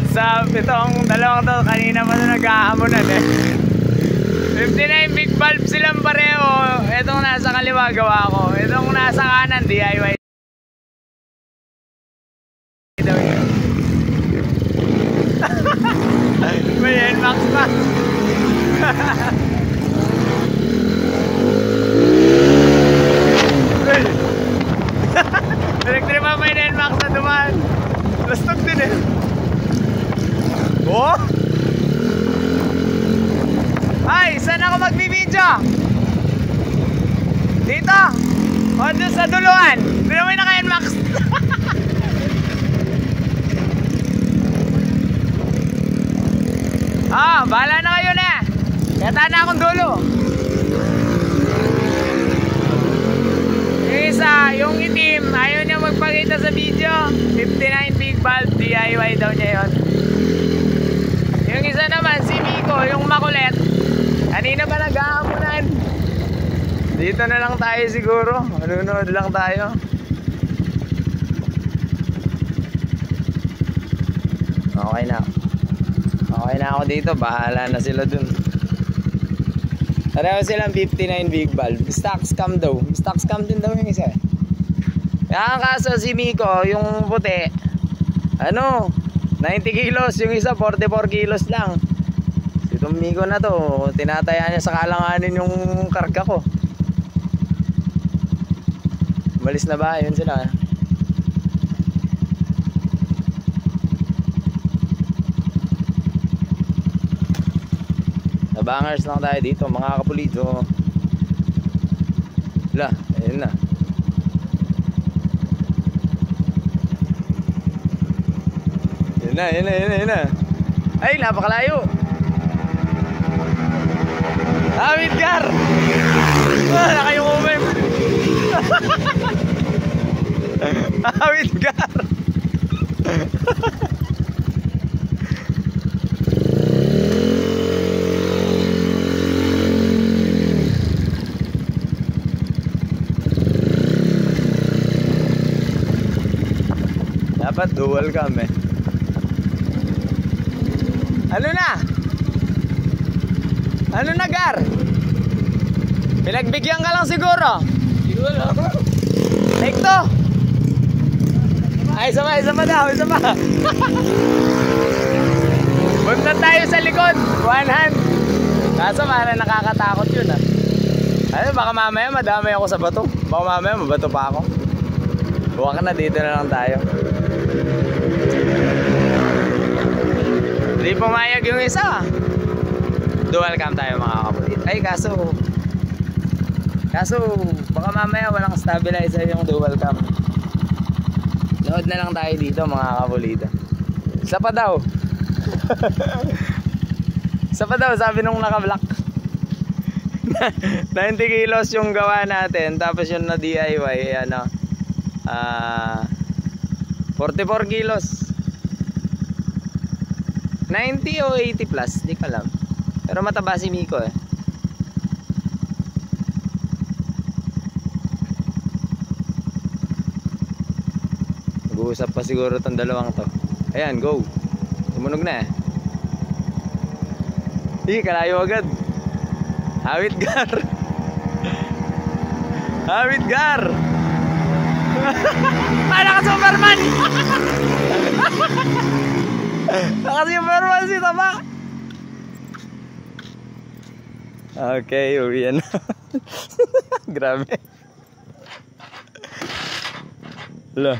What's up? Itong dalawang to, kanina pa na nag-aamunan eh. 59 big bulb silang pareho. Itong nasa kaliwa gawa ko. Itong nasa kanan DIY. May NMAX pa. Electric pa may NMAX na dumaan. Lastok din eh. Oh! Ay, saan ako magbibidyo? Dito! O, doon sa duluan. Hindi naman naka-NMAX. Ah, bahala na kayo na. Kata na akong dulo. Yung isa, yung itim, ayaw niya magpakita sa video. 59 big bulb, DIY daw niya yun. Yung isa naman, si Miko, yung makulit. Kanina pa nag-aamunan. Dito na lang tayo siguro. Manunod lang tayo. Okay na. Okay na ako dito. Bahala na sila dun. Pareho silang 59 big bulb. Stock scam daw. Stock scam din daw yung isa. Kaya ang kaso si Miko, yung puti, ano, 90 kilos. Yung isa 44 kilos lang. Si itong Miko na to, tinataya niya sa kalanganin yung karga ko. Malis na ba? Yun sila. Bangers lang tayo dito mga kapulido. Wala, ayun na. Yun na. Ay, napakalayo. Midgar! Wala kayong umem. Midgar! Dapat dual cam eh. Ano na? Ano na, Gar? Pinagbigyan ka lang siguro. Siguro. Take to. Ay, isa pa daw, isa pa. Punta tayo sa likod. One hand. Kaso parang nakakatakot yun ah. Ay, baka mamaya madamay ako sa bato. Baka mamaya mabato pa ako. Buwan ka na, dito na lang tayo. Hindi pumayag yung isa. Dual cam tayo mga kapulit. Ay kaso baka mamaya walang stabilizer yung dual cam. Load na lang tayo dito mga kapulita. Isa pa daw. Isa pa daw sabi nung naka-block. 90 kilos yung gawa natin. Tapos yung na DIY ano, 44 kilos. 90 o 80 plus, di ko alam. Pero mataba si Miko eh. Nag-uusap pa siguro tong dalawang to. Ayan, go. Tumunog na eh. Kalayo agad. Midgar. Midgar. Para ka Superman. Naka-Superman si Tama. Okay, uwi na. Grabe. Hala.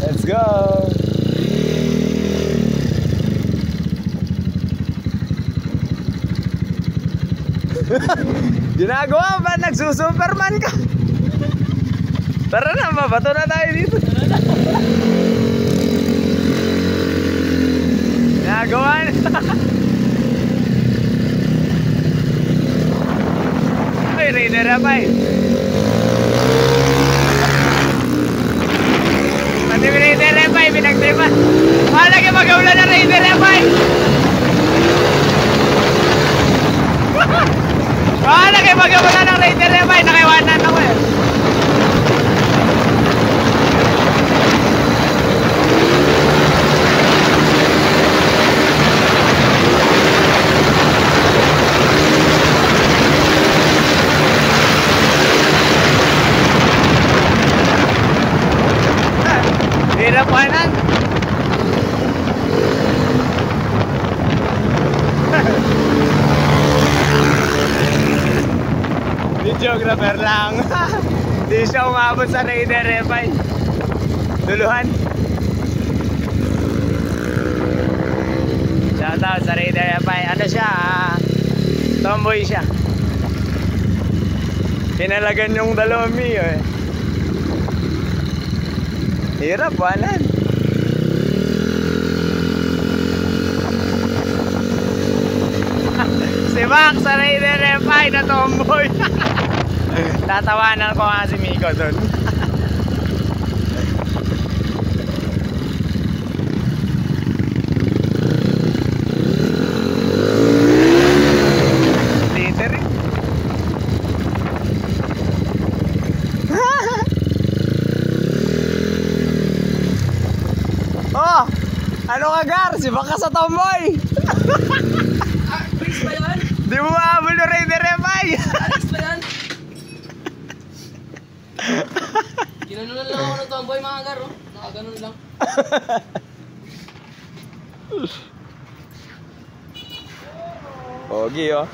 Let's go. Ginagawa ba? Nagsusuperman ka? Tara na, mabato na tayo dito. Ginagawa na. Ay, Raider na pa eh. Pati Raider na pa eh, pinagtripan. Wala kayo mag-aulan na Raider na pa eh. Wala kayo mag-aulan ng Raider na pa eh, nakaiwanan ako eh. Hirap kanan. Videographer lang. Di siya umabot sa Raider F5. Duluhan. Shoutout sa Raider F5. Ano siya? Tomboy siya. Pinalagan yung dalawang Mio eh. Hirap, walan. Si Max sa Raider F5 na tomboy. Tatawanan ko nga si Miko doon. Liter eh. Oh! Ano ka, Gar? Si baka sa tomboy! Alex ba yan? Di mo mahabol ng Raider F5! Alex ba yan? Ginanunan lang ako ng tomboy mga gar, oh. Nakaganon lang. Pogi, oh.